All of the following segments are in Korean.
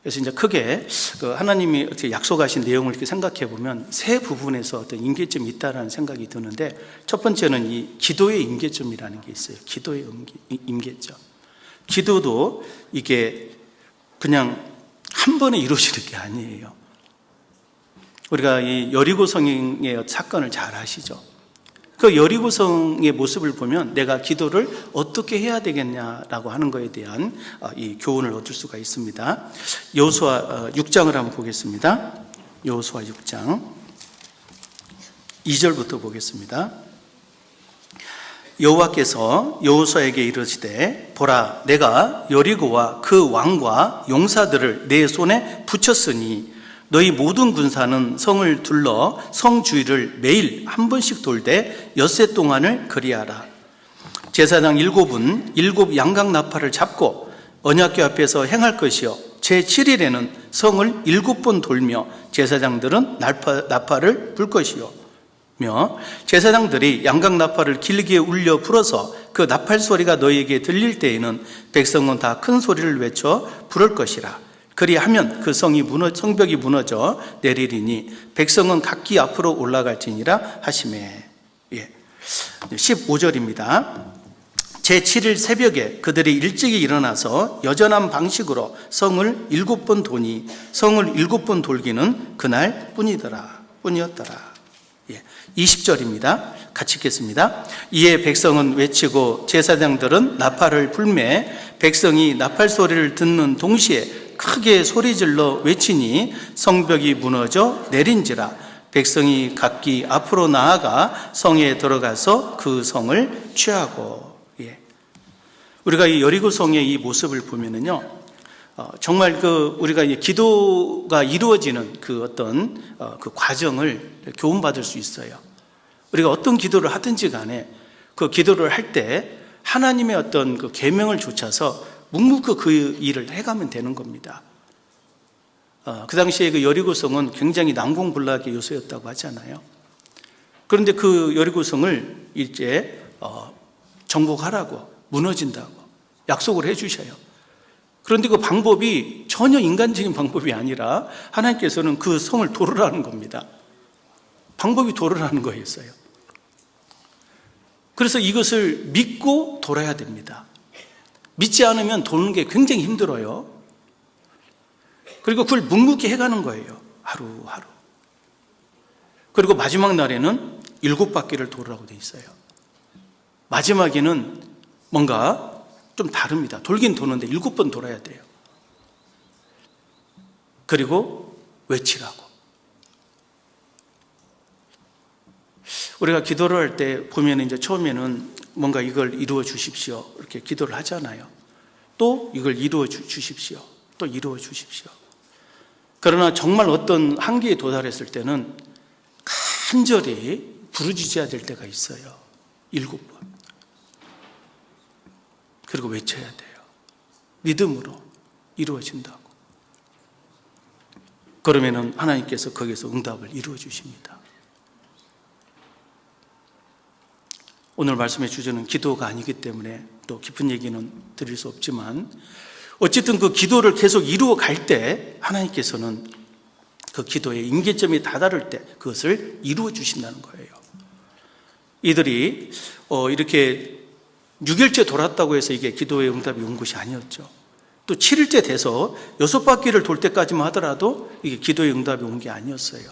그래서 이제 크게 하나님이 어떻게 약속하신 내용을 이렇게 생각해 보면 세 부분에서 어떤 임계점이 있다라는 생각이 드는데, 첫 번째는 이 기도의 임계점이라는 게 있어요. 기도의 임계점. 기도도 이게 그냥 한 번에 이루어지는 게 아니에요. 우리가 이 여리고성의 사건을 잘 아시죠? 그 여리고성의 모습을 보면 내가 기도를 어떻게 해야 되겠냐라고 하는 것에 대한 이 교훈을 얻을 수가 있습니다. 여호수아 6장을 한번 보겠습니다. 여호수아 6장 2절부터 보겠습니다. 여호와께서 여호수아에게 이르시되 보라, 내가 여리고와 그 왕과 용사들을 내 손에 붙였으니 너희 모든 군사는 성을 둘러 성 주위를 매일 한 번씩 돌되 엿새 동안을 그리하라. 제사장 7은 7 양각 나팔을 잡고 언약궤 앞에서 행할 것이요 제7일에는 성을 7번 돌며 제사장들은 나팔을 불 것이요 제사장들이 양각 나팔을 길게 울려 불어서 그 나팔 소리가 너희에게 들릴 때에는 백성은 다 큰 소리를 외쳐 부를 것이라. 그리하면 그 성벽이 무너져 내리리니 백성은 각기 앞으로 올라갈지니라 하시매. 15절입니다. 제7일 새벽에 그들이 일찍이 일어나서 여전한 방식으로 성을 7번 도니 성을 7번 돌기는 그날 뿐이었더라. 20절입니다. 같이 읽겠습니다. 이에 백성은 외치고 제사장들은 나팔을 불매 백성이 나팔 소리를 듣는 동시에 크게 소리질러 외치니 성벽이 무너져 내린지라. 백성이 각기 앞으로 나아가 성에 들어가서 그 성을 취하고. 우리가 이 여리고성의 이 모습을 보면은요, 정말 우리가 기도가 이루어지는 그 어떤 그 과정을 교훈받을 수 있어요. 우리가 어떤 기도를 하든지 간에 그 기도를 할 때 하나님의 어떤 그 계명을 좇아서 묵묵히 그 일을 해가면 되는 겁니다. 그 당시에 그 여리고성은 굉장히 난공불락의 요소였다고 하잖아요. 그런데 그 여리고성을 이제 정복하라고, 무너진다고 약속을 해주셔요. 그런데 그 방법이 전혀 인간적인 방법이 아니라 하나님께서는 그 성을 도르라는 겁니다. 방법이 도르라는 거였어요. 그래서 이것을 믿고 돌아야 됩니다. 믿지 않으면 도는 게 굉장히 힘들어요. 그리고 그걸 묵묵히 해가는 거예요. 하루하루. 그리고 마지막 날에는 7바퀴를 도르라고 돼 있어요. 마지막에는 뭔가 좀 다릅니다. 돌긴 도는데 7번 돌아야 돼요. 그리고 외치라고. 우리가 기도를 할 때 보면 이제 처음에는 뭔가 이걸 이루어 주십시오, 이렇게 기도를 하잖아요. 또 이걸 이루어 주십시오, 또 이루어 주십시오. 그러나 정말 어떤 한계에 도달했을 때는 간절히 부르짖어야 될 때가 있어요. 7번. 그리고 외쳐야 돼요. 믿음으로 이루어진다고. 그러면은 하나님께서 거기서 응답을 이루어 주십니다. 오늘 말씀의 주제는 기도가 아니기 때문에 또 깊은 얘기는 드릴 수 없지만, 어쨌든 그 기도를 계속 이루어 갈 때 하나님께서는 그 기도의 임계점에 다다를 때 그것을 이루어 주신다는 거예요. 이들이 이렇게 6일째 돌았다고 해서 이게 기도의 응답이 온 것이 아니었죠. 또 7일째 돼서 6바퀴를 돌 때까지만 하더라도 이게 기도의 응답이 온 게 아니었어요.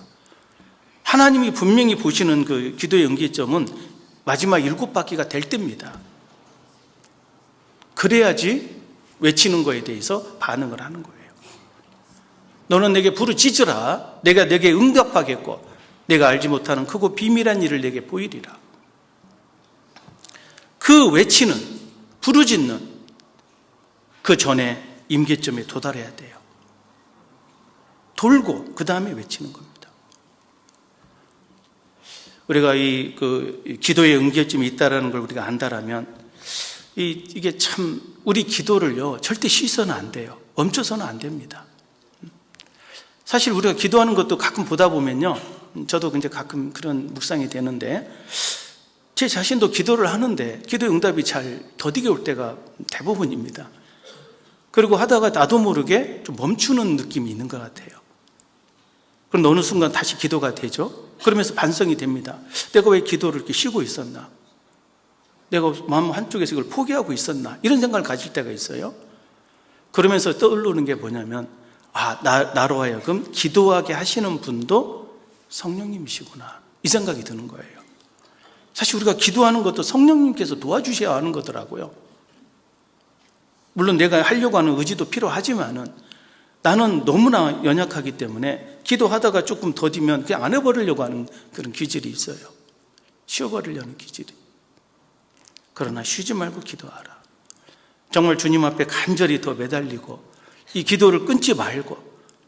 하나님이 분명히 보시는 그 기도의 응계점은 마지막 7바퀴가 될 때입니다. 그래야지 외치는 거에 대해서 반응을 하는 거예요. 너는 내게 부르짖으라. 내가 내게 응답하겠고 내가 알지 못하는 크고 비밀한 일을 내게 보이리라. 그 외치는, 부르짖는 그 전에 임계점에 도달해야 돼요. 돌고 그 다음에 외치는 겁니다. 우리가 이 기도의 응계점이 있다라는 걸 우리가 안다라면 이게 참 우리 기도를요 절대 쉬서는 안 돼요. 멈춰서는 안 됩니다. 사실 우리가 기도하는 것도 가끔 보다 보면요, 저도 이제 가끔 그런 묵상이 되는데, 제 자신도 기도를 하는데 기도의 응답이 잘 더디게 올 때가 대부분입니다. 그리고 하다가 나도 모르게 좀 멈추는 느낌이 있는 것 같아요. 그럼 어느 순간 다시 기도가 되죠. 그러면서 반성이 됩니다. 내가 왜 기도를 이렇게 쉬고 있었나? 내가 마음 한쪽에서 이걸 포기하고 있었나? 이런 생각을 가질 때가 있어요. 그러면서 떠오르는 게 뭐냐면, 나로 하여금 기도하게 하시는 분도 성령님이시구나, 이 생각이 드는 거예요. 사실 우리가 기도하는 것도 성령님께서 도와주셔야 하는 거더라고요. 물론 내가 하려고 하는 의지도 필요하지만은 나는 너무나 연약하기 때문에 기도하다가 조금 더디면 그냥 안 해버리려고 하는 그런 기질이 있어요. 쉬어버리려는 기질이. 그러나 쉬지 말고 기도하라. 정말 주님 앞에 간절히 더 매달리고 이 기도를 끊지 말고,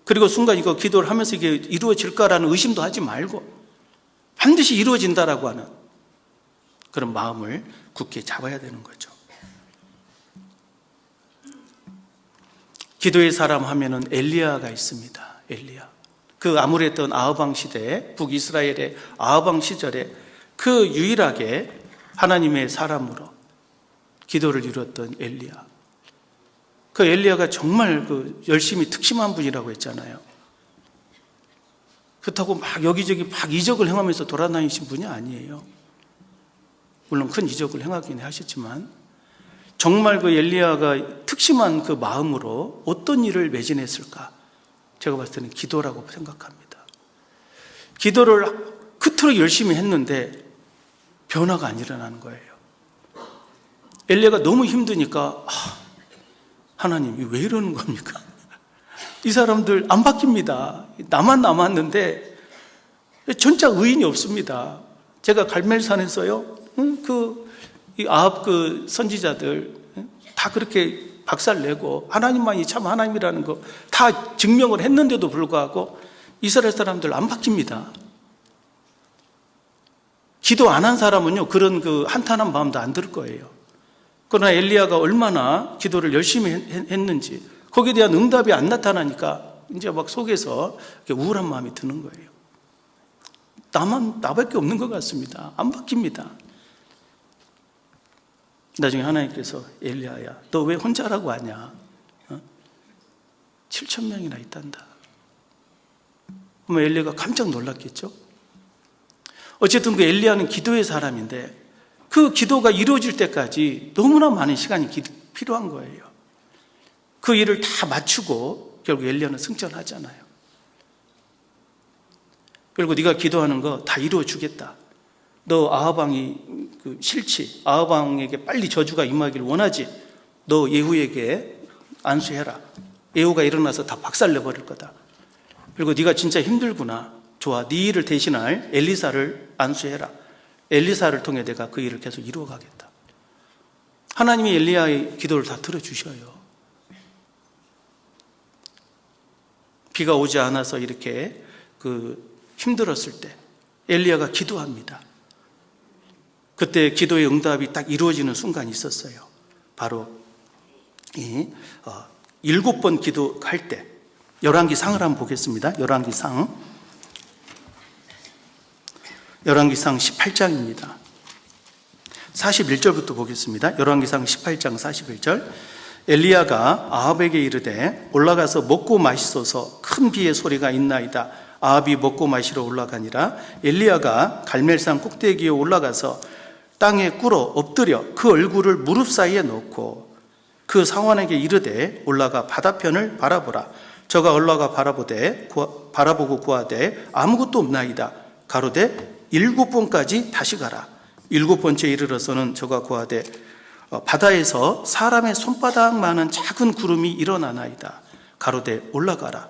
그리고 순간 이거 기도를 하면서 이게 이루어질까라는 의심도 하지 말고 반드시 이루어진다라고 하는 그런 마음을 굳게 잡아야 되는 거죠. 기도의 사람 하면은 엘리야가 있습니다. 엘리야. 그 아무랬던 아하방 시대에, 북이스라엘의 아하방 시절에 그 유일하게 하나님의 사람으로 기도를 이뤘던 엘리야. 그 엘리야가 정말 그 열심히 특심한 분이라고 했잖아요. 그렇다고 막 여기저기 막 이적을 행하면서 돌아다니신 분이 아니에요. 물론 큰 이적을 행하긴 하셨지만 정말 그 엘리야가 특심한 그 마음으로 어떤 일을 매진했을까? 제가 봤을 때는 기도라고 생각합니다. 기도를 그토록 열심히 했는데 변화가 안 일어나는 거예요. 엘리야가 너무 힘드니까 하나님 왜 이러는 겁니까? 이 사람들 안 바뀝니다. 나만 남았는데 진짜 의인이 없습니다. 제가 갈멜산에서요, 이 아합 그 선지자들 다 그렇게 박살내고 하나님만이 참 하나님이라는 거 다 증명을 했는데도 불구하고 이스라엘 사람들 안 바뀝니다. 기도 안 한 사람은요, 그런 그 한탄한 마음도 안 들 거예요. 그러나 엘리야가 얼마나 기도를 열심히 했는지 거기에 대한 응답이 안 나타나니까 이제 막 속에서 우울한 마음이 드는 거예요. 나밖에 없는 것 같습니다. 안 바뀝니다. 나중에 하나님께서 엘리야야, 너 왜 혼자라고 하냐? 7,000명이나 있단다. 엘리야가 깜짝 놀랐겠죠? 어쨌든 그 엘리야는 기도의 사람인데 그 기도가 이루어질 때까지 너무나 많은 시간이 필요한 거예요. 그 일을 다 마치고 결국 엘리야는 승천하잖아요. 그리고 네가 기도하는 거 다 이루어 주겠다. 너 아하방이 싫지? 아하방에게 빨리 저주가 임하기를 원하지? 너 예후에게 안수해라. 예후가 일어나서 다 박살내버릴 거다. 그리고 네가 진짜 힘들구나. 좋아, 네 일을 대신할 엘리사를 안수해라. 엘리사를 통해 내가 그 일을 계속 이루어가겠다. 하나님이 엘리야의 기도를 다 들어주셔요. 비가 오지 않아서 이렇게 힘들었을 때 엘리야가 기도합니다. 그때 기도의 응답이 딱 이루어지는 순간이 있었어요. 바로 7번 기도할 때 열왕기상을 한번 보겠습니다. 열왕기상 18장입니다. 41절부터 보겠습니다. 열왕기상 18장 41절. 엘리야가 아합에게 이르되 올라가서 먹고 마시소서, 큰 비의 소리가 있나이다. 아합이 먹고 마시러 올라가니라. 엘리야가 갈멜산 꼭대기에 올라가서 땅에 꿇어 엎드려 그 얼굴을 무릎 사이에 넣고 그 상원에게 이르되 올라가 바다편을 바라보라. 저가 올라가 바라보고 구하되 아무것도 없나이다. 가로되 7번까지 다시 가라. 7번째 이르러서는 저가 구하되 바다에서 사람의 손바닥만한 작은 구름이 일어나나이다. 가로되 올라가라.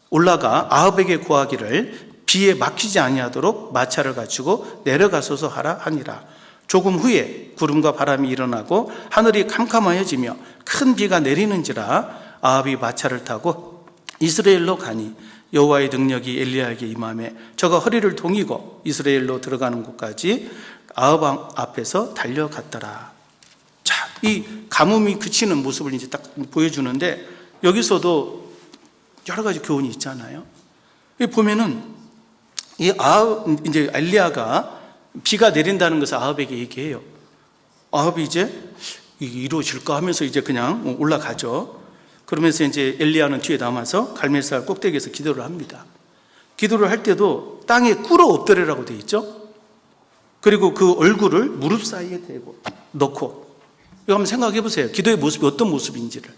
올라가 아합에게 구하기를 비에 막히지 아니하도록 마차를 갖추고 내려가소서 하라 하니라. 조금 후에 구름과 바람이 일어나고 하늘이 캄캄하여지며 큰 비가 내리는지라. 아합이 마차를 타고 이스라엘로 가니 여호와의 능력이 엘리야에게 임하매 저가 허리를 동이고 이스라엘로 들어가는 곳까지 아합 앞에서 달려갔더라. 자, 이 가뭄이 그치는 모습을 이제 딱 보여주는데 여기서도 여러 가지 교훈이 있잖아요. 여기 보면은 이제 엘리야가 비가 내린다는 것을 아합에게 얘기해요. 아합이 이제 이루어질까 하면서 이제 그냥 올라가죠. 그러면서 이제 엘리야는 뒤에 남아서 갈멜살 꼭대기에서 기도를 합니다. 기도를 할 때도 땅에 꿇어 엎드리라고 되어 있죠. 그리고 그 얼굴을 무릎 사이에 대고 넣고, 이거 한번 생각해 보세요. 기도의 모습이 어떤 모습인지를.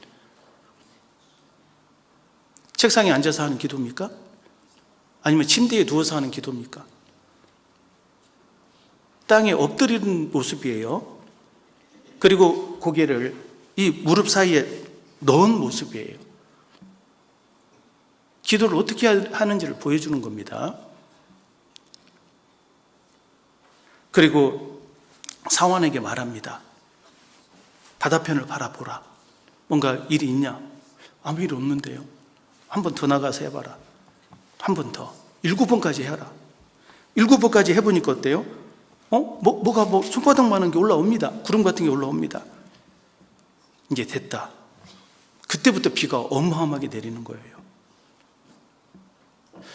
책상에 앉아서 하는 기도입니까? 아니면 침대에 누워서 하는 기도입니까? 땅에 엎드리는 모습이에요. 그리고 고개를 이 무릎 사이에 넣은 모습이에요. 기도를 어떻게 하는지를 보여주는 겁니다. 그리고 사환에게 말합니다. 바다편을 바라보라. 뭔가 일이 있냐? 아무 일 없는데요. 한 번 더 나가서 해봐라. 한 번 더. 7번까지 해라. 7번까지 해보니까 어때요? 뭐가 손바닥만한 게 올라옵니다. 구름 같은 게 올라옵니다. 이제 됐다. 그때부터 비가 어마어마하게 내리는 거예요.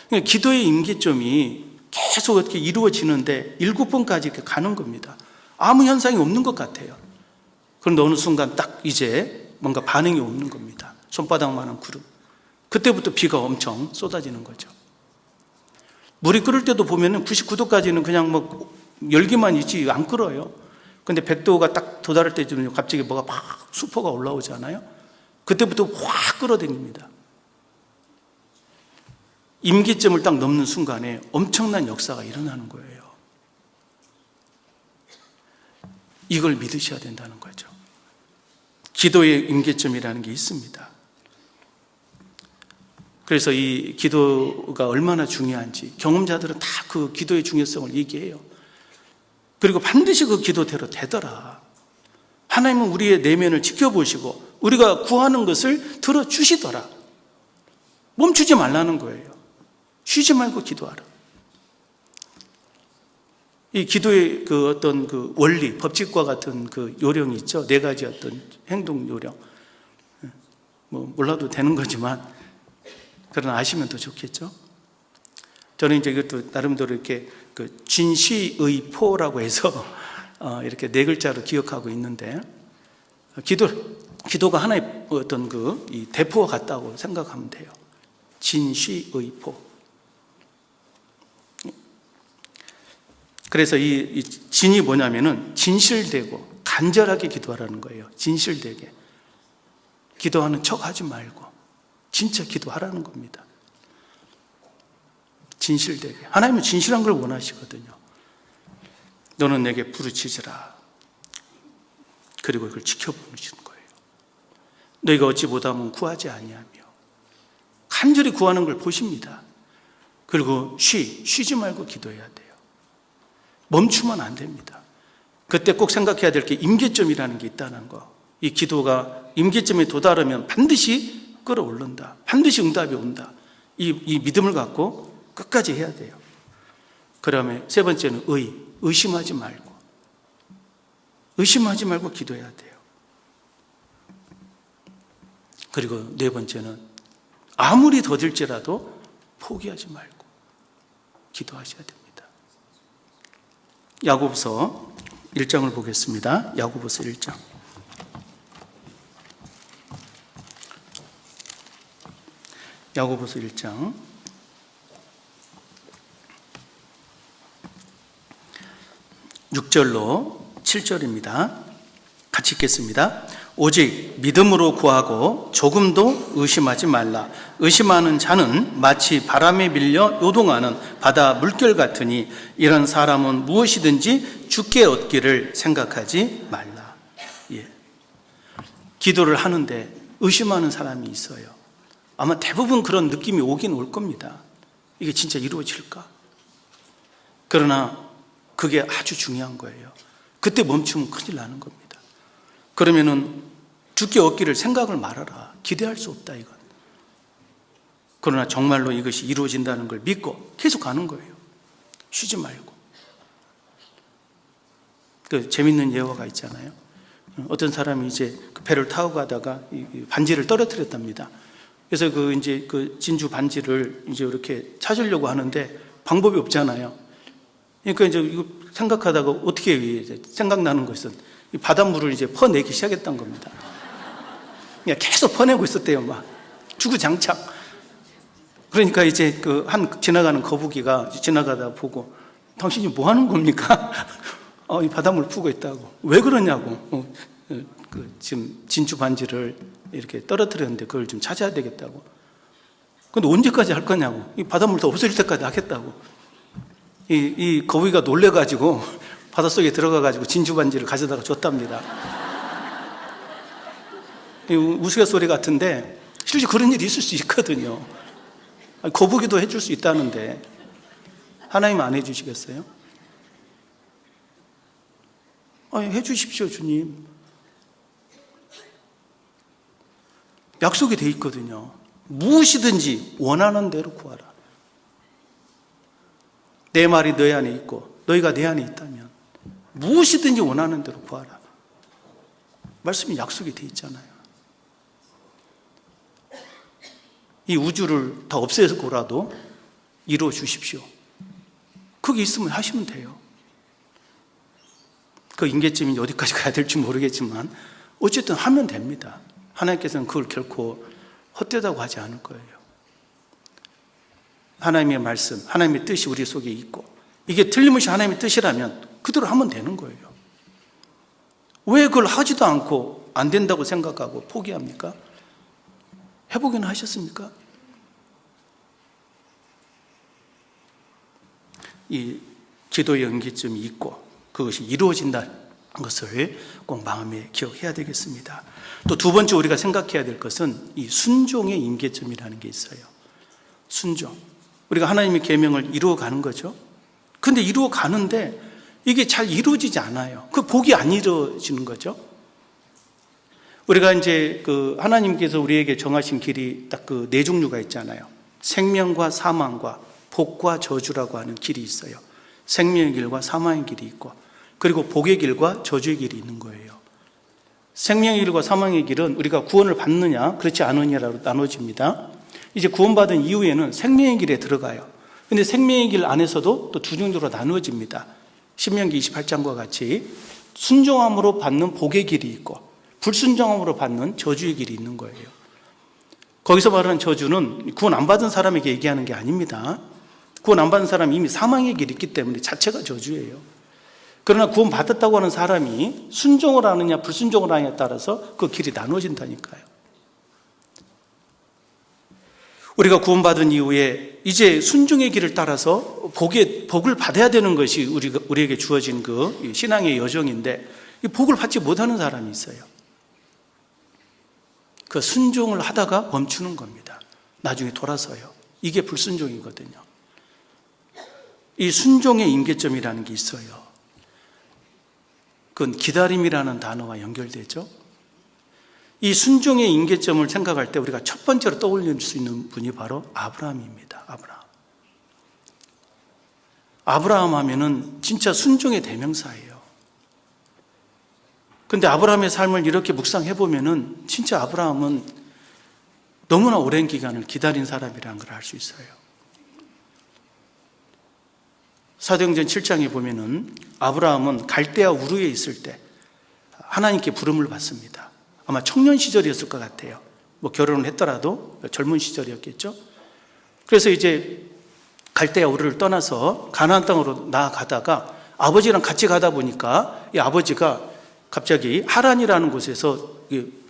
그러니까 기도의 임계점이 계속 어떻게 이루어지는데 7번까지 이렇게 가는 겁니다. 아무 현상이 없는 것 같아요. 그런데 어느 순간 딱 이제 뭔가 반응이 오는 겁니다. 손바닥만한 구름. 그때부터 비가 엄청 쏟아지는 거죠. 물이 끓을 때도 보면은 99도까지는 그냥 열기만 있지 안 끓어요. 근데 100도가 딱 도달할 때쯤 갑자기 뭐가 막 수포가 올라오잖아요. 그때부터 확 끌어당깁니다. 임기점을 딱 넘는 순간에 엄청난 역사가 일어나는 거예요. 이걸 믿으셔야 된다는 거죠. 기도의 임계점이라는 게 있습니다. 그래서 이 기도가 얼마나 중요한지 경험자들은 다 그 기도의 중요성을 얘기해요. 그리고 반드시 그 기도대로 되더라. 하나님은 우리의 내면을 지켜보시고 우리가 구하는 것을 들어주시더라. 멈추지 말라는 거예요. 쉬지 말고 기도하라. 이 기도의 그 어떤 그 원리, 법칙과 같은 그 요령이 있죠. 4가지 어떤 행동 요령. 몰라도 되는 거지만, 그러나 아시면 더 좋겠죠. 저는 이제 이것도 나름대로 이렇게 그 진시의포라고 해서 이렇게 4글자로 기억하고 있는데, 기도가 하나의 어떤 이 대포와 같다고 생각하면 돼요. 진시의포. 그래서 이 진이 뭐냐면은 진실되고 간절하게 기도하라는 거예요. 진실되게. 기도하는 척 하지 말고 진짜 기도하라는 겁니다. 진실되게. 하나님은 진실한 걸 원하시거든요. 너는 내게 부르짖으라. 그리고 이걸 지켜보시는 거예요. 너희가 어찌 못하면 구하지 아니하며. 간절히 구하는 걸 보십니다. 그리고 쉬지 말고 기도해야 돼요. 멈추면 안 됩니다. 그때 꼭 생각해야 될 게 임계점이라는 게 있다는 거. 이 기도가 임계점에 도달하면 반드시 끌어올른다. 반드시 응답이 온다. 이 믿음을 갖고 끝까지 해야 돼요. 그 다음에 3번째는 의심하지 말고. 의심하지 말고 기도해야 돼요. 그리고 4번째는 아무리 더딜지라도 포기하지 말고 기도하셔야 됩니다. 야고보서 1장을 보겠습니다. 야고보서 1장. 야고보서 1장 6절로 7절입니다. 같이 읽겠습니다. 오직 믿음으로 구하고 조금도 의심하지 말라. 의심하는 자는 마치 바람에 밀려 요동하는 바다 물결 같으니 이런 사람은 무엇이든지 주께 얻기를 생각하지 말라. 기도를 하는데 의심하는 사람이 있어요. 아마 대부분 그런 느낌이 오긴 올 겁니다. 이게 진짜 이루어질까? 그러나 그게 아주 중요한 거예요. 그때 멈추면 큰일 나는 겁니다. 그러면은 주께 얻기를 생각을 말아라. 기대할 수 없다, 이건. 그러나 정말로 이것이 이루어진다는 걸 믿고 계속 가는 거예요. 쉬지 말고. 그 재밌는 예화가 있잖아요. 어떤 사람이 이제 그 배를 타고 가다가 반지를 떨어뜨렸답니다. 그래서 그 진주 반지를 이제 이렇게 찾으려고 하는데 방법이 없잖아요. 그러니까 이제 이거 생각하다가 어떻게 생각나는 것은 이 바닷물을 이제 퍼내기 시작했던 겁니다. 그냥 계속 퍼내고 있었대요. 막 주구장창. 그러니까 이제 지나가는 거북이가 지나가다 보고, 당신이 뭐 하는 겁니까? 이 바닷물 푸고 있다고. 왜 그러냐고. 지금 진주 반지를 이렇게 떨어뜨렸는데 그걸 좀 찾아야 되겠다고. 근데 언제까지 할 거냐고. 이 바닷물 더 없어질 때까지 하겠다고. 이 거북이가 놀래가지고 바닷속에 들어가가지고 진주 반지를 가져다가 줬답니다. 우스갯소리 같은데 실제 그런 일이 있을 수 있거든요. 거북이도 해줄 수 있다는데 하나님 안 해주시겠어요? 해주십시오, 주님. 약속이 돼 있거든요. 무엇이든지 원하는 대로 구하라. 내 말이 너희 안에 있고 너희가 내 안에 있다면 무엇이든지 원하는 대로 구하라. 말씀이 약속이 돼 있잖아요. 이 우주를 다 없애고라도 이루어 주십시오. 그게 있으면 하시면 돼요. 그 임계점이 어디까지 가야 될지 모르겠지만 어쨌든 하면 됩니다. 하나님께서는 그걸 결코 헛되다고 하지 않을 거예요. 하나님의 말씀, 하나님의 뜻이 우리 속에 있고 이게 틀림없이 하나님의 뜻이라면 그대로 하면 되는 거예요. 왜 그걸 하지도 않고 안 된다고 생각하고 포기합니까? 해보기는 하셨습니까? 이 기도의 연기점이 있고 그것이 이루어진다는 것을 꼭 마음에 기억해야 되겠습니다. 또 두 번째 우리가 생각해야 될 것은 이 순종의 임계점이라는 게 있어요. 순종. 우리가 하나님의 계명을 이루어가는 거죠. 근데 이루어가는데 이게 잘 이루어지지 않아요. 그 복이 안 이루어지는 거죠. 우리가 이제 하나님께서 우리에게 정하신 길이 딱 그 네 종류가 있잖아요. 생명과 사망과 복과 저주라고 하는 길이 있어요. 생명의 길과 사망의 길이 있고 그리고 복의 길과 저주의 길이 있는 거예요. 생명의 길과 사망의 길은 우리가 구원을 받느냐 그렇지 않느냐로 나눠집니다. 이제 구원받은 이후에는 생명의 길에 들어가요. 근데 생명의 길 안에서도 또 두 종류로 나누어집니다. 신명기 28장과 같이 순종함으로 받는 복의 길이 있고 불순종함으로 받는 저주의 길이 있는 거예요. 거기서 말하는 저주는 구원 안 받은 사람에게 얘기하는 게 아닙니다. 구원 안 받은 사람이 이미 사망의 길이 있기 때문에 자체가 저주예요. 그러나 구원 받았다고 하는 사람이 순종을 하느냐 불순종을 하느냐에 따라서 그 길이 나눠진다니까요. 우리가 구원받은 이후에 이제 순종의 길을 따라서 복을 받아야 되는 것이 우리에게 주어진 그 신앙의 여정인데 이 복을 받지 못하는 사람이 있어요. 그 순종을 하다가 멈추는 겁니다. 나중에 돌아서요. 이게 불순종이거든요. 이 순종의 임계점이라는 게 있어요. 그건 기다림이라는 단어와 연결되죠. 이 순종의 임계점을 생각할 때 우리가 첫 번째로 떠올릴 수 있는 분이 바로 아브라함입니다. 아브라함 하면은 진짜 순종의 대명사예요. 근데 아브라함의 삶을 이렇게 묵상해 보면은 진짜 아브라함은 너무나 오랜 기간을 기다린 사람이라는 걸 알 수 있어요. 사도행전 7장에 보면은 아브라함은 갈대아 우르에 있을 때 하나님께 부름을 받습니다. 아마 청년 시절이었을 것 같아요. 뭐 결혼을 했더라도 젊은 시절이었겠죠. 그래서 이제 갈대아 우르를 떠나서 가나안 땅으로 나아가다가 아버지랑 같이 가다 보니까 이 아버지가 갑자기 하란이라는 곳에서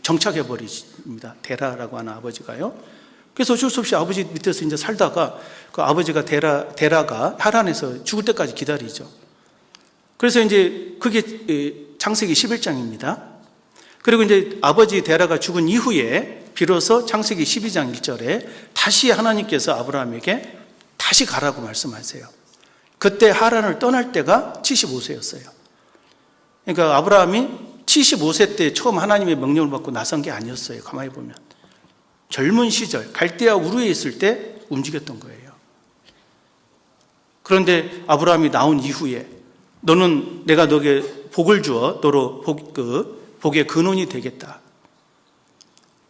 정착해 버리십니다. 데라라고 하는 아버지가요. 그래서 어쩔 수 없이 아버지 밑에서 이제 살다가 그 아버지가 데라가 하란에서 죽을 때까지 기다리죠. 그래서 이제 그게 창세기 11장입니다. 그리고 이제 아버지 데라가 죽은 이후에 비로소 창세기 12장 1절에 다시 하나님께서 아브라함에게 다시 가라고 말씀하세요. 그때 하란을 떠날 때가 75세였어요. 그러니까 아브라함이 75세 때 처음 하나님의 명령을 받고 나선 게 아니었어요. 가만히 보면. 젊은 시절 갈대아 우르에 있을 때 움직였던 거예요. 그런데 아브라함이 나온 이후에 너는 내가 너에게 복을 주어 너로 복의 근원이 되겠다.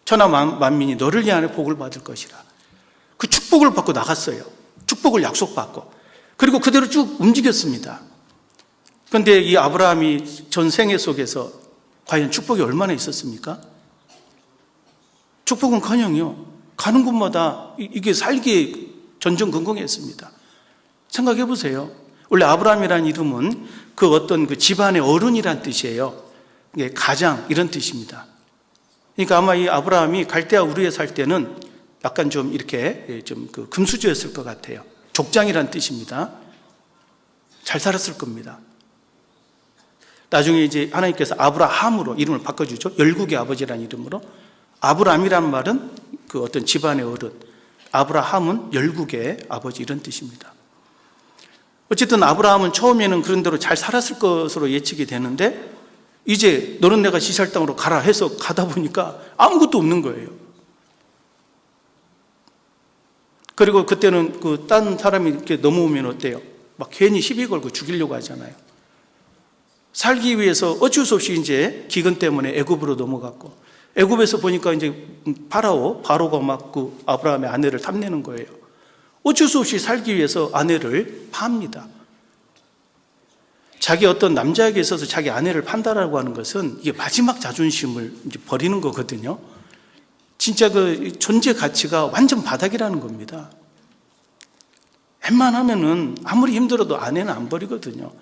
천하 만민이 너를 위하여 복을 받을 것이라. 그 축복을 받고 나갔어요. 축복을 약속받고. 그리고 그대로 쭉 움직였습니다. 그런데 이 아브라함이 전 생애 속에서 과연 축복이 얼마나 있었습니까? 축복은커녕요 가는 곳마다 이게 살기에 전전긍긍했습니다. 생각해 보세요. 원래 아브라함이라는 이름은 그 어떤 그 집안의 어른이란 뜻이에요. 이게 가장 이런 뜻입니다. 그러니까 아마 이 아브라함이 갈대아 우르에 살 때는 약간 좀 이렇게 좀 그 금수저였을 것 같아요. 족장이란 뜻입니다. 잘 살았을 겁니다. 나중에 이제 하나님께서 아브라함으로 이름을 바꿔주죠. 열국의 아버지라는 이름으로. 아브라함이란 말은 그 어떤 집안의 어른, 아브라함은 열국의 아버지 이런 뜻입니다. 어쨌든 아브라함은 처음에는 그런 대로 잘 살았을 것으로 예측이 되는데 이제 너는 내가 지시할 땅으로 가라 해서 가다 보니까 아무것도 없는 거예요. 그리고 그때는 그 딴 사람이 이렇게 넘어오면 어때요? 막 괜히 시비 걸고 죽이려고 하잖아요. 살기 위해서 어쩔 수 없이 이제 기근 때문에 애굽으로 넘어갔고, 애굽에서 보니까 이제 바로가 막 그 아브라함의 아내를 탐내는 거예요. 어쩔 수 없이 살기 위해서 아내를 팝니다. 자기 어떤 남자에게 있어서 자기 아내를 판다라고 하는 것은 이게 마지막 자존심을 이제 버리는 거거든요. 진짜 그 존재 가치가 완전 바닥이라는 겁니다. 웬만하면은 아무리 힘들어도 아내는 안 버리거든요.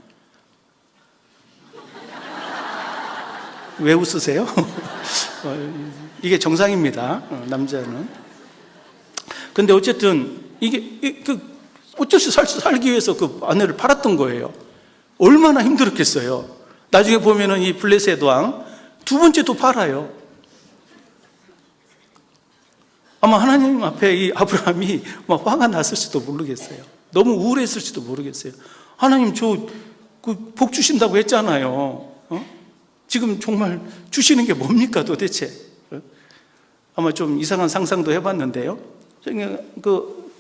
왜 웃으세요? 이게 정상입니다. 남자는. 근데 어쨌든 이게 어쩔 수 없이 살기 위해서 그 아내를 팔았던 거예요. 얼마나 힘들었겠어요. 나중에 보면은 이 블레셋 왕 두 번째 또 팔아요. 아마 하나님 앞에 이 아브라함이 막 화가 났을지도 모르겠어요. 너무 우울했을지도 모르겠어요. 하나님 복 주신다고 했잖아요. 지금 정말 주시는 게 뭡니까 도대체? 아마 좀 이상한 상상도 해봤는데요. 그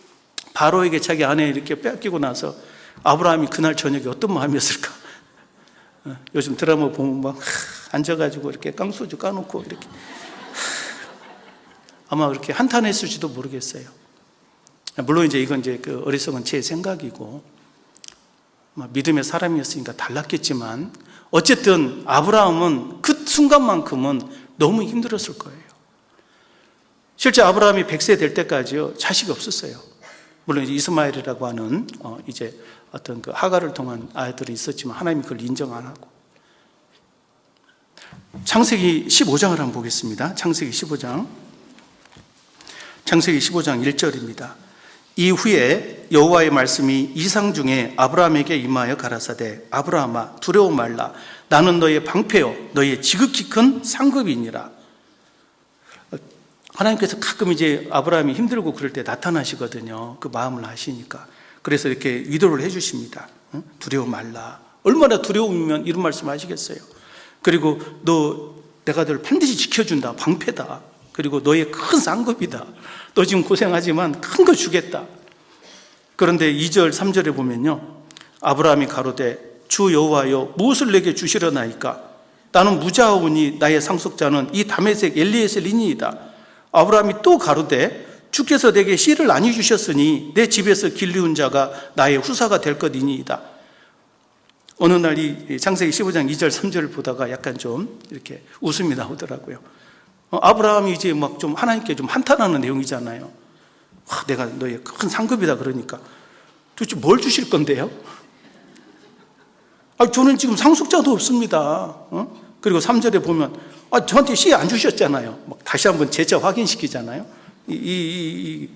바로에게 자기 아내 이렇게 뺏기고 나서 아브라함이 그날 저녁에 어떤 마음이었을까? 요즘 드라마 보면 막 앉아가지고 이렇게 깡소주 까놓고 이렇게 아마 그렇게 한탄했을지도 모르겠어요. 물론 이건 그 어리석은 제 생각이고 믿음의 사람이었으니까 달랐겠지만 어쨌든 아브라함은 그 순간만큼은 너무 힘들었을 거예요. 실제 아브라함이 100세 될 때까지요 자식이 없었어요. 물론 이제 이스마엘이라고 하는 이제 어떤 그 하가를 통한 아이들이 있었지만 하나님이 그걸 인정 안 하고. 창세기 15장을 한번 보겠습니다. 창세기 15장 1절입니다. 이후에 여호와의 말씀이 이상 중에 아브라함에게 임하여 가라사대 아브라함아 두려워 말라 나는 너의 방패요 너의 지극히 큰 상급이니라. 하나님께서 가끔 이제 아브라함이 힘들고 그럴 때 나타나시거든요. 그 마음을 아시니까. 그래서 이렇게 위로를 해주십니다. 두려워 말라. 얼마나 두려우면 이런 말씀 하시겠어요. 그리고 내가 널 반드시 지켜준다. 방패다. 그리고 너의 큰 상급이다. 너 지금 고생하지만 큰 거 주겠다. 그런데 2절 3절에 보면요 아브라함이 가로되 주 여호와여 무엇을 내게 주시려나이까 나는 무자하오니 나의 상속자는 이 다메섹 엘리에셀이니이다. 아브라함이 또 가로되 주께서 내게 씨를 나뉘어 주셨으니 내 집에서 길리운 자가 나의 후사가 될 것이니이다. 어느 날 이 창세기 15장 2절 3절을 보다가 약간 좀 이렇게 웃음이 나오더라고요. 아브라함이 이제 막 좀 하나님께 좀 한탄하는 내용이잖아요. 내가 너의 큰 상급이다 그러니까 도대체 뭘 주실 건데요? 저는 지금 상속자도 없습니다. 그리고 3절에 보면 저한테 씨 안 주셨잖아요. 막 다시 한번 재차 확인시키잖아요. 이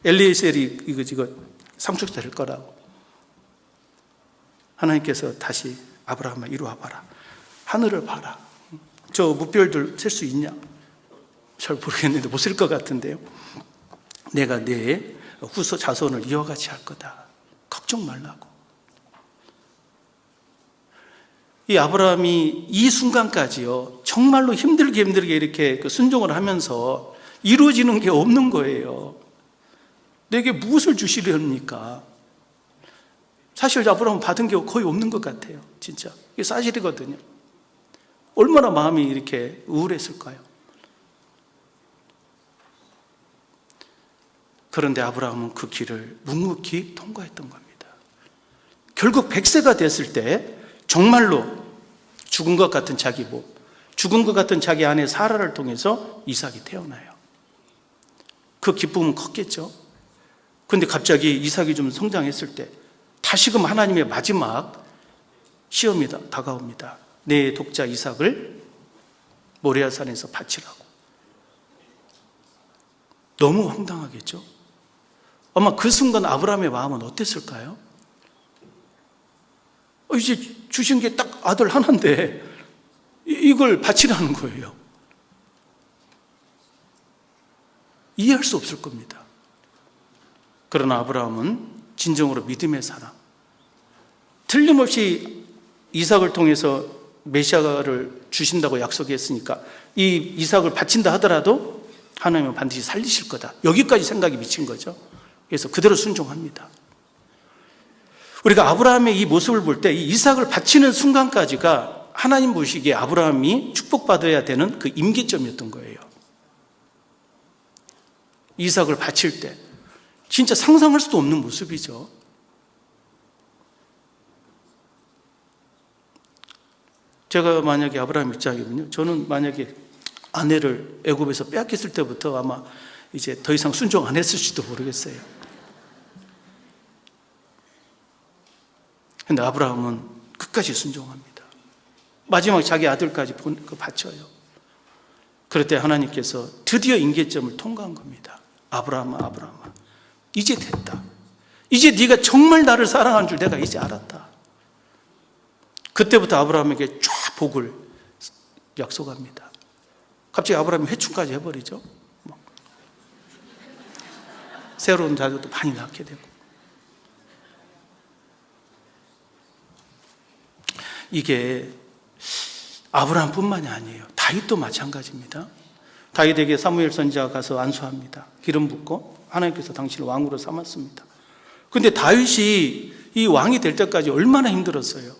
엘리에셀이 이거 상속자 될 거라고. 하나님께서 다시 아브라함아 이리 와봐라. 하늘을 봐라. 저 무별들 셀 수 있냐? 잘 모르겠는데 못 셀 것 같은데요. 내가 내 후손 자손을 이와 같이 할 거다. 걱정 말라고. 이 아브라함이 이 순간까지요 정말로 힘들게 이렇게 순종을 하면서 이루어지는 게 없는 거예요. 내게 무엇을 주시렵니까? 사실 아브라함은 받은 게 거의 없는 것 같아요. 진짜 이게 사실이거든요. 얼마나 마음이 이렇게 우울했을까요? 그런데 아브라함은 그 길을 묵묵히 통과했던 겁니다. 결국 100세가 됐을 때 정말로 죽은 것 같은 자기 몸, 죽은 것 같은 자기 아내 사라를 통해서 이삭이 태어나요. 그 기쁨은 컸겠죠. 그런데 갑자기 이삭이 좀 성장했을 때 다시금 하나님의 마지막 시험이 다가옵니다. 내 독자 이삭을 모리아산에서 바치라고. 너무 황당하겠죠. 아마 그 순간 아브라함의 마음은 어땠을까요? 이제 주신 게 딱 아들 하나인데 이걸 바치라는 거예요. 이해할 수 없을 겁니다. 그러나 아브라함은 진정으로 믿음의 사람, 틀림없이 이삭을 통해서 메시아를 주신다고 약속했으니까 이 이삭을 바친다 하더라도 하나님은 반드시 살리실 거다, 여기까지 생각이 미친 거죠. 그래서 그대로 순종합니다. 우리가 아브라함의 이 모습을 볼 때 이 이삭을 바치는 순간까지가 하나님 보시기에 아브라함이 축복받아야 되는 그 임계점이었던 거예요. 이삭을 바칠 때 진짜 상상할 수도 없는 모습이죠. 제가 만약에 아브라함 입장이면요, 저는 만약에 아내를 애굽에서 빼앗겼을 때부터 아마 이제 더 이상 순종 안 했을지도 모르겠어요. 근데 아브라함은 끝까지 순종합니다. 마지막 자기 아들까지 바쳐요. 그럴 때 하나님께서 드디어 임계점을 통과한 겁니다. 아브라함아, 아브라함아, 이제 됐다. 이제 네가 정말 나를 사랑하는 줄 내가 이제 알았다. 그때부터 아브라함에게 쫙 복을 약속합니다. 갑자기 아브라함이 회춘까지 해버리죠. 새로운 자녀도 많이 낳게 되고. 이게 아브라함뿐만이 아니에요. 다윗도 마찬가지입니다. 다윗에게 사무엘 선지자가 가서 안수합니다. 기름 붓고 하나님께서 당신을 왕으로 삼았습니다. 그런데 다윗이 이 왕이 될 때까지 얼마나 힘들었어요.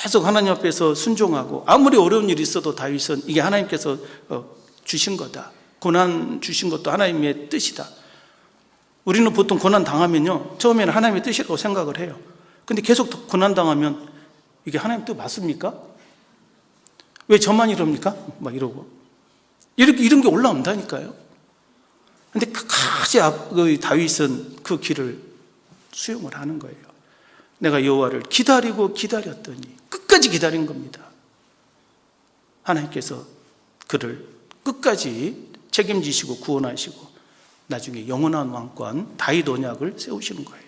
계속 하나님 앞에서 순종하고, 아무리 어려운 일이 있어도 다윗은 이게 하나님께서 주신 거다, 고난 주신 것도 하나님의 뜻이다. 우리는 보통 고난 당하면요, 처음에는 하나님의 뜻이라고 생각을 해요. 근데 계속 고난 당하면 이게 하나님 뜻 맞습니까? 왜 저만 이럽니까? 막 이러고 이런 게 올라온다니까요. 근데 끝까지 다윗은 그 길을 수용을 하는 거예요. 내가 여호와를 기다리고 기다렸더니, 끝까지 기다린 겁니다. 하나님께서 그를 끝까지 책임지시고 구원하시고 나중에 영원한 왕권 다윗 언약을 세우시는 거예요.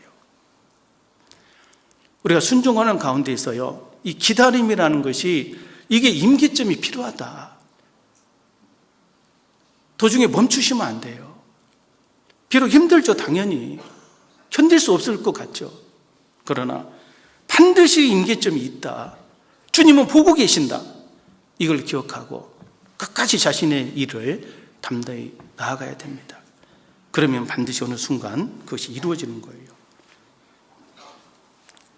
우리가 순종하는 가운데서요, 이 기다림이라는 것이 이게 임계점이 필요하다. 도중에 멈추시면 안 돼요. 비록 힘들죠, 당연히. 견딜 수 없을 것 같죠. 그러나 반드시 임계점이 있다. 주님은 보고 계신다. 이걸 기억하고 끝까지 자신의 일을 담대히 나아가야 됩니다. 그러면 반드시 어느 순간 그것이 이루어지는 거예요.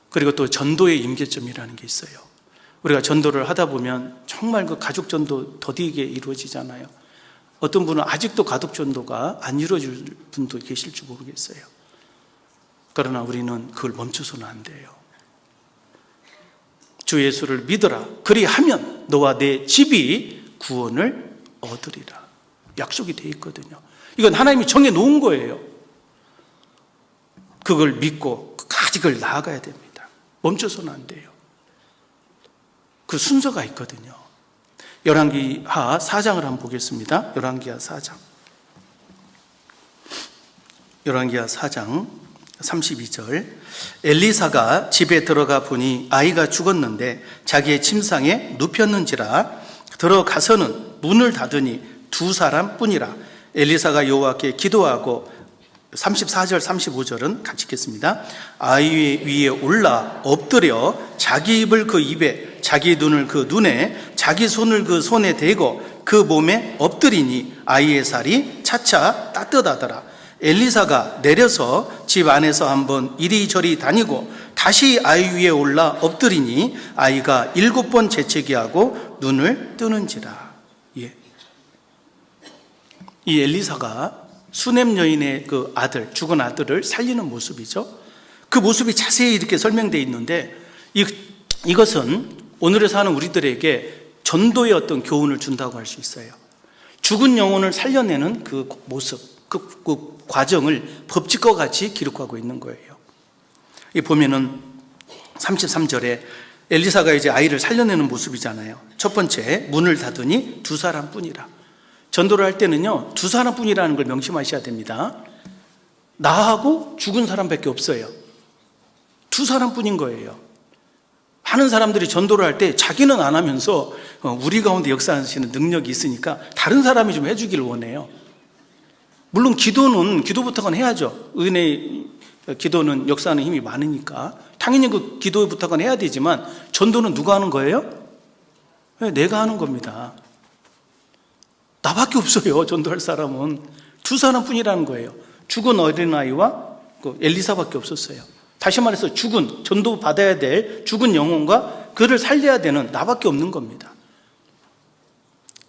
그리고 또 전도의 임계점이라는 게 있어요. 우리가 전도를 하다 보면 정말 그 가족 전도 더디게 이루어지잖아요. 어떤 분은 아직도 가족 전도가 안 이루어질 분도 계실지 모르겠어요. 그러나 우리는 그걸 멈춰서는 안 돼요. 주 예수를 믿어라. 그리하면 너와 내 집이 구원을 얻으리라. 약속이 돼 있거든요. 이건 하나님이 정해 놓은 거예요. 그걸 믿고 끝까지 그걸 나아가야 됩니다. 멈춰서는 안 돼요. 그 순서가 있거든요. 열왕기하 4장을 한번 보겠습니다. 열왕기하 4장. 열왕기하 4장 32절. 엘리사가 집에 들어가 보니 아이가 죽었는데 자기의 침상에 눕혔는지라. 들어가서는 문을 닫으니 두 사람뿐이라. 엘리사가 여호와께 기도하고, 34절 35절은 같이 읽겠습니다. 아이 위에 올라 엎드려 자기 입을 그 입에, 자기 눈을 그 눈에, 자기 손을 그 손에 대고 그 몸에 엎드리니 아이의 살이 차차 따뜻하더라. 엘리사가 내려서 집 안에서 한번 이리저리 다니고 다시 아이 위에 올라 엎드리니 아이가 7번 재채기 하고 눈을 뜨는지라. 예. 이 엘리사가 수넴 여인의 그 아들, 죽은 아들을 살리는 모습이죠. 그 모습이 자세히 이렇게 설명되어 있는데, 이것은 오늘에 사는 우리들에게 전도의 어떤 교훈을 준다고 할 수 있어요. 죽은 영혼을 살려내는 그 모습, 그 과정을 법칙과 같이 기록하고 있는 거예요. 이 보면은 33절에 엘리사가 이제 아이를 살려내는 모습이잖아요. 첫 번째, 문을 닫으니 두 사람뿐이라. 전도를 할 때는요, 두 사람뿐이라는 걸 명심하셔야 됩니다. 나하고 죽은 사람밖에 없어요. 두 사람뿐인 거예요. 많은 사람들이 전도를 할 때 자기는 안 하면서 우리 가운데 역사하시는 능력이 있으니까 다른 사람이 좀 해주기를 원해요. 물론 기도부터는 해야죠. 은혜 기도는 역사하는 힘이 많으니까 당연히 그 기도 부탁은 해야 되지만 전도는 누가 하는 거예요? 내가 하는 겁니다. 나밖에 없어요. 전도할 사람은 두 사람뿐이라는 거예요. 죽은 어린아이와 그 엘리사밖에 없었어요. 다시 말해서 전도 받아야 될 죽은 영혼과 그를 살려야 되는 나밖에 없는 겁니다.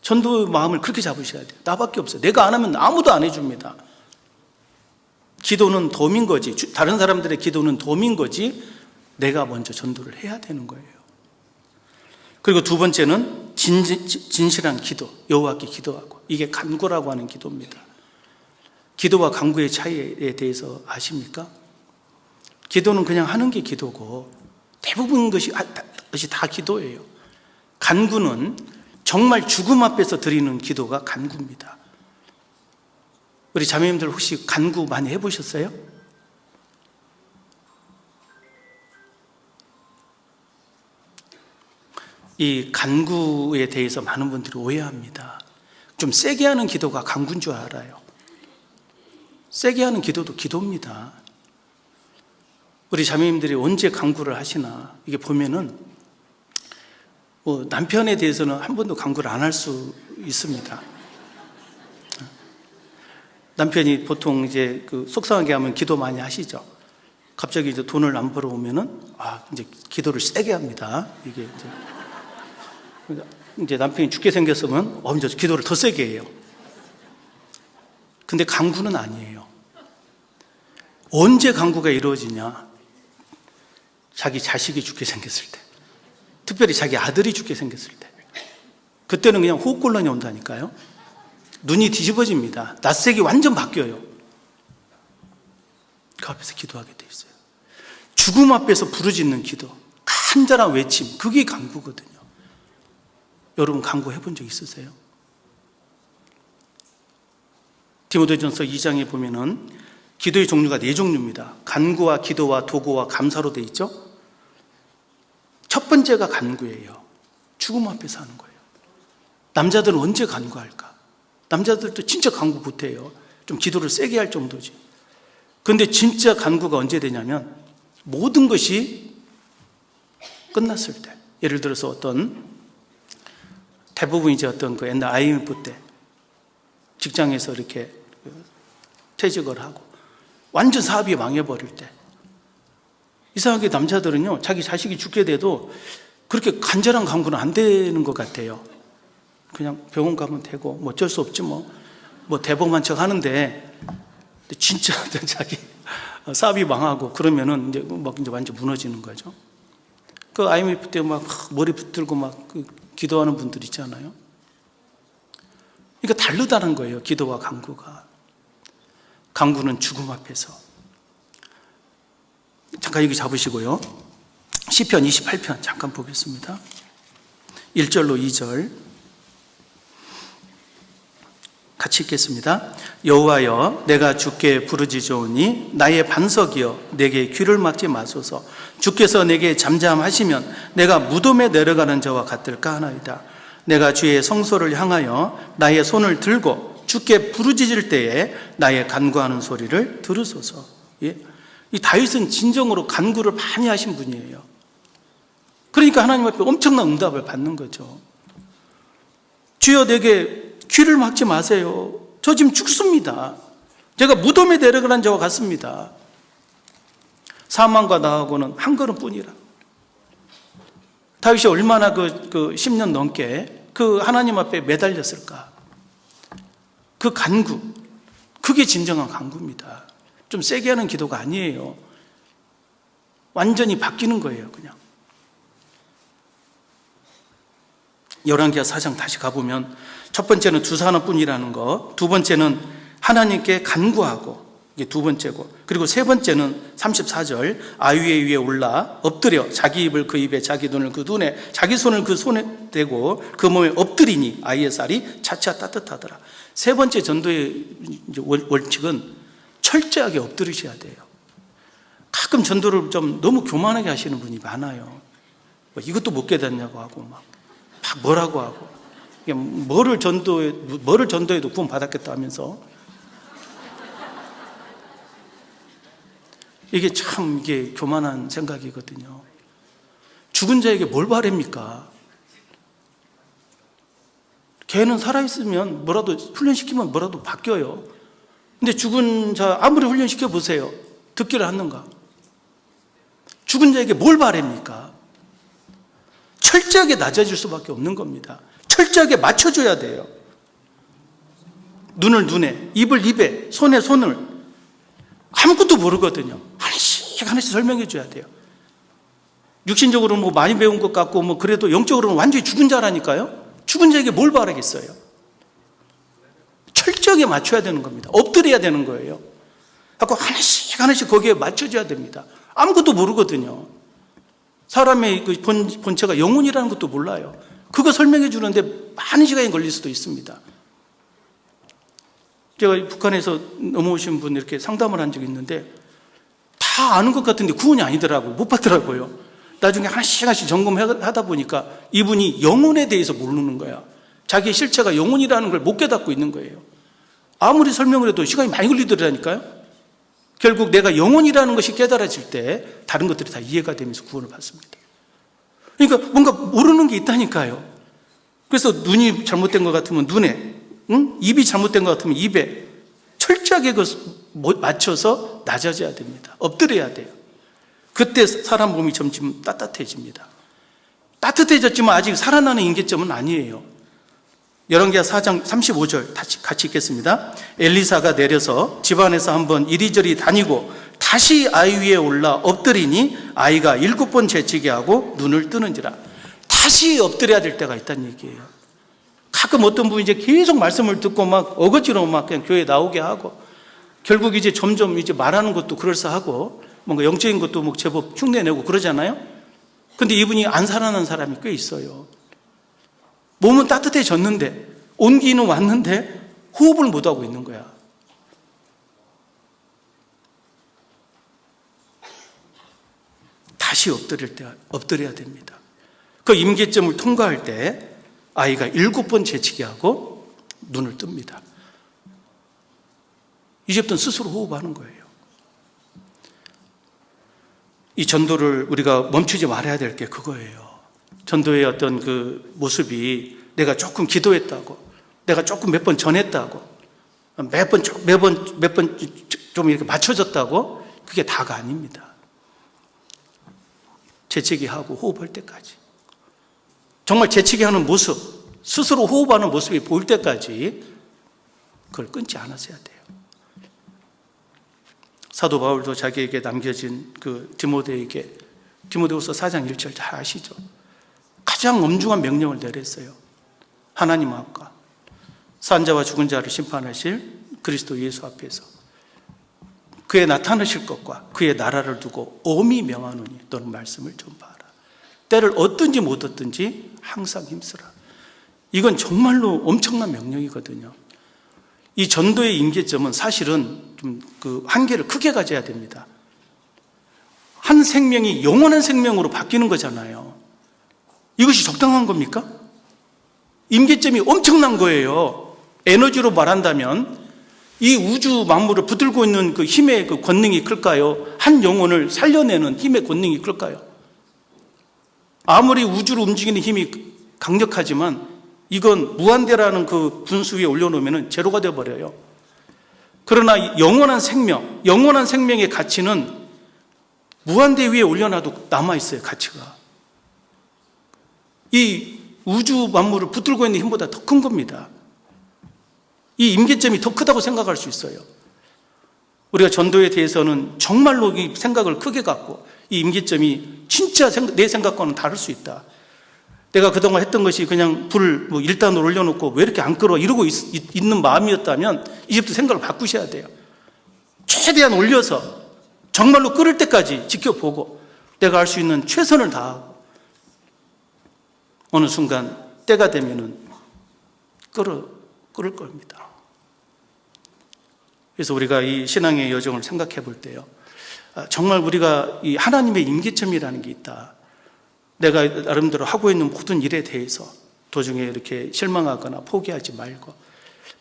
전도의 마음을 그렇게 잡으셔야 돼요. 나밖에 없어요. 내가 안 하면 아무도 안 해줍니다. 기도는 덤인 거지, 다른 사람들의 기도는 덤인 거지, 내가 먼저 전도를 해야 되는 거예요. 그리고 두 번째는 진실한 기도, 여호와께 기도하고, 이게 간구라고 하는 기도입니다. 기도와 간구의 차이에 대해서 아십니까? 기도는 그냥 하는 게 기도고 대부분 것이 다 기도예요. 간구는 정말 죽음 앞에서 드리는 기도가 간구입니다. 우리 자매님들 혹시 간구 많이 해보셨어요? 이 간구에 대해서 많은 분들이 오해합니다. 좀 세게 하는 기도가 간구인 줄 알아요. 세게 하는 기도도 기도입니다. 우리 자매님들이 언제 간구를 하시나, 이게 보면은 남편에 대해서는 한 번도 간구를 안 할 수 있습니다. 남편이 보통 이제 속상하게 하면 기도 많이 하시죠. 갑자기 이제 돈을 안 벌어오면은 이제 기도를 세게 합니다. 이게 이제 남편이 죽게 생겼으면 이제 기도를 더 세게 해요. 근데 간구는 아니에요. 언제 간구가 이루어지냐? 자기 자식이 죽게 생겼을 때, 특별히 자기 아들이 죽게 생겼을 때, 그때는 그냥 호흡곤란이 온다니까요. 눈이 뒤집어집니다. 낯색이 완전 바뀌어요. 그 앞에서 기도하게 돼 있어요. 죽음 앞에서 부르짖는 기도, 간절한 외침, 그게 간구거든요. 여러분 간구 해본 적 있으세요? 디모데전서 2장에 보면은 기도의 종류가 4종류입니다. 간구와 기도와 도구와 감사로 돼 있죠. 첫 번째가 간구예요. 죽음 앞에서 하는 거예요. 남자들은 언제 간구할까? 남자들도 진짜 간구 못해요. 좀 기도를 세게 할 정도지. 그런데 진짜 간구가 언제 되냐면 모든 것이 끝났을 때. 예를 들어서 대부분 이제 그 옛날 IMF 때 직장에서 이렇게 퇴직을 하고 완전 사업이 망해버릴 때, 이상하게 남자들은요, 자기 자식이 죽게 돼도 그렇게 간절한 간구는 안 되는 것 같아요. 그냥 병원 가면 되고, 어쩔 수 없지 뭐 대범한 척 하는데, 진짜 자기 사업이 망하고 그러면은 이제 완전 무너지는 거죠. 그 IMF 때 머리 붙들고 기도하는 분들 있잖아요. 그러니까 다르다는 거예요, 기도와 간구가. 간구는 죽음 앞에서. 잠깐 여기 잡으시고요. 시편 28편 잠깐 보겠습니다. 1절로 2절 같이 읽겠습니다. 여호와여, 내가 주께 부르짖으오니 나의 반석이여, 내게 귀를 막지 마소서. 주께서 내게 잠잠하시면 내가 무덤에 내려가는 자와 같을까 하나이다. 내가 주의 성소를 향하여 나의 손을 들고 주께 부르짖을 때에 나의 간구하는 소리를 들으소서. 예? 이 다윗은 진정으로 간구를 많이 하신 분이에요. 그러니까 하나님 앞에 엄청난 응답을 받는 거죠. 주여, 내게 귀를 막지 마세요. 저 지금 죽습니다. 제가 무덤에 내려가는 자와 같습니다. 사망과 나하고는 한 걸음뿐이라. 다윗이 얼마나 10년 넘게 하나님 앞에 매달렸을까. 그 간구, 그게 진정한 간구입니다. 좀 세게 하는 기도가 아니에요. 완전히 바뀌는 거예요, 그냥. 열왕기하 4장 다시 가보면 첫 번째는 두 산업뿐이라는 거, 두 번째는 하나님께 간구하고, 이게 두 번째고, 그리고 세 번째는 34절 아유의 위에 올라 엎드려 자기 입을 그 입에 자기 눈을 그 눈에 자기 손을 그 손에 대고 그 몸에 엎드리니 아이의 쌀이 차차 따뜻하더라. 세 번째 전도의 원칙은 철저하게 엎드리셔야 돼요. 가끔 전도를 좀 너무 교만하게 하시는 분이 많아요. 이것도 못 깨닫냐고 하고 막 뭐라고 하고, 뭐를 전도해도 구원 받았겠다 하면서, 이게 참 이게 교만한 생각이거든요. 죽은 자에게 뭘 바랍니까? 걔는 살아있으면 뭐라도 훈련시키면 뭐라도 바뀌어요. 근데 죽은 자 아무리 훈련시켜 보세요. 듣기를 하는가? 죽은 자에게 뭘 바랍니까? 철저하게 낮아질 수밖에 없는 겁니다. 철저하게 맞춰줘야 돼요. 눈을 눈에, 입을 입에, 손에 손을. 아무것도 모르거든요. 하나씩 설명해 줘야 돼요. 육신적으로 뭐 많이 배운 것 같고 뭐 그래도 영적으로는 완전히 죽은 자라니까요. 죽은 자에게 뭘 바라겠어요? 철저하게 맞춰야 되는 겁니다. 엎드려야 되는 거예요. 하고 하나씩 거기에 맞춰줘야 됩니다. 아무것도 모르거든요. 사람의 그 본체가 영혼이라는 것도 몰라요. 그거 설명해 주는데 많은 시간이 걸릴 수도 있습니다. 제가 북한에서 넘어오신 분 이렇게 상담을 한 적이 있는데 다 아는 것 같은데 구원이 아니더라고요. 못 받더라고요. 나중에 하나씩 점검하다 보니까 이분이 영혼에 대해서 모르는 거야. 자기의 실체가 영혼이라는 걸 못 깨닫고 있는 거예요. 아무리 설명을 해도 시간이 많이 걸리더라니까요. 결국 내가 영혼이라는 것이 깨달아질 때 다른 것들이 다 이해가 되면서 구원을 받습니다. 그러니까 뭔가 모르는 게 있다니까요. 그래서 눈이 잘못된 것 같으면 눈에, 입이 잘못된 것 같으면 입에 철저하게 맞춰서 낮아져야 됩니다. 엎드려야 돼요. 그때 사람 몸이 점점 따뜻해집니다. 따뜻해졌지만 아직 살아나는 임계점은 아니에요. 열왕기하 4장 35절 같이 읽겠습니다. 엘리사가 내려서 집안에서 한번 이리저리 다니고 다시 아이 위에 올라 엎드리니 아이가 7번 재치게 하고 눈을 뜨는지라. 다시 엎드려야 될 때가 있다는 얘기예요. 가끔 어떤 분이 이제 계속 말씀을 듣고 막 어거지로 막 그냥 교회에 나오게 하고 결국 이제 점점 이제 말하는 것도 그럴싸하고 뭔가 영적인 것도 뭐 제법 흉내내고 그러잖아요. 근데 이분이 안 살아난 사람이 꽤 있어요. 몸은 따뜻해졌는데 온기는 왔는데 호흡을 못하고 있는 거야. 다시 엎드려야 됩니다. 그 임계점을 통과할 때 아이가 7번 재치게 하고 눈을 뜹니다. 이제부터는 스스로 호흡하는 거예요. 이 전도를 우리가 멈추지 말아야 될 게 그거예요. 전도의 어떤 그 모습이 내가 조금 기도했다고, 내가 조금 몇 번 전했다고, 매번 좀 이렇게 맞춰졌다고, 그게 다가 아닙니다. 재치기 하고 호흡할 때까지. 정말 재치기 하는 모습, 스스로 호흡하는 모습이 보일 때까지 그걸 끊지 않았어야 돼요. 사도 바울도 자기에게 남겨진 그 디모데에게 디모데후서 4장 1절 잘 아시죠? 가장 엄중한 명령을 내렸어요. 하나님 앞과 산자와 죽은 자를 심판하실 그리스도 예수 앞에서 그의 나타나실 것과 그의 나라를 두고 엄히 명하노니 너는 말씀을 전파하라. 때를 얻든지 못 얻든지 항상 힘쓰라. 이건 정말로 엄청난 명령이거든요. 이 전도의 임계점은 사실은 좀 그 한계를 크게 가져야 됩니다. 한 생명이 영원한 생명으로 바뀌는 거잖아요. 이것이 적당한 겁니까? 임계점이 엄청난 거예요. 에너지로 말한다면 이 우주 만물을 붙들고 있는 그 힘의 그 권능이 클까요? 한 영혼을 살려내는 힘의 권능이 클까요? 아무리 우주를 움직이는 힘이 강력하지만 이건 무한대라는 그 분수 위에 올려놓으면 제로가 되어버려요. 그러나 영원한 생명의 가치는 무한대 위에 올려놔도 남아있어요, 가치가. 이 우주 만물을 붙들고 있는 힘보다 더 큰 겁니다. 이 임계점이 더 크다고 생각할 수 있어요. 우리가 전도에 대해서는 정말로 이 생각을 크게 갖고 이 임계점이 진짜 내 생각과는 다를 수 있다. 내가 그동안 했던 것이 그냥 불 1단으로 올려놓고 왜 이렇게 안 끓어 이러고 있는 마음이었다면 이제부터 생각을 바꾸셔야 돼요. 최대한 올려서 정말로 끓을 때까지 지켜보고 내가 할 수 있는 최선을 다하고 어느 순간 때가 되면은 끓을 겁니다. 그래서 우리가 이 신앙의 여정을 생각해 볼 때요, 정말 우리가 이 하나님의 임기점이라는 게 있다. 내가 나름대로 하고 있는 모든 일에 대해서 도중에 이렇게 실망하거나 포기하지 말고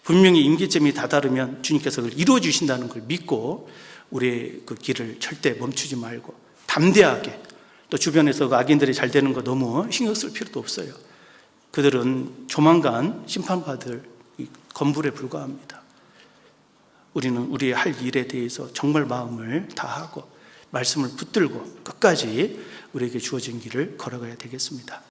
분명히 임기점이 다다르면 주님께서 그걸 이루어 주신다는 걸 믿고 우리의 그 길을 절대 멈추지 말고 담대하게, 또 주변에서 그 악인들이 잘 되는 거 너무 신경 쓸 필요도 없어요. 그들은 조만간 심판받을 건불에 불과합니다. 우리는 우리의 할 일에 대해서 정말 마음을 다하고 말씀을 붙들고 끝까지 우리에게 주어진 길을 걸어가야 되겠습니다.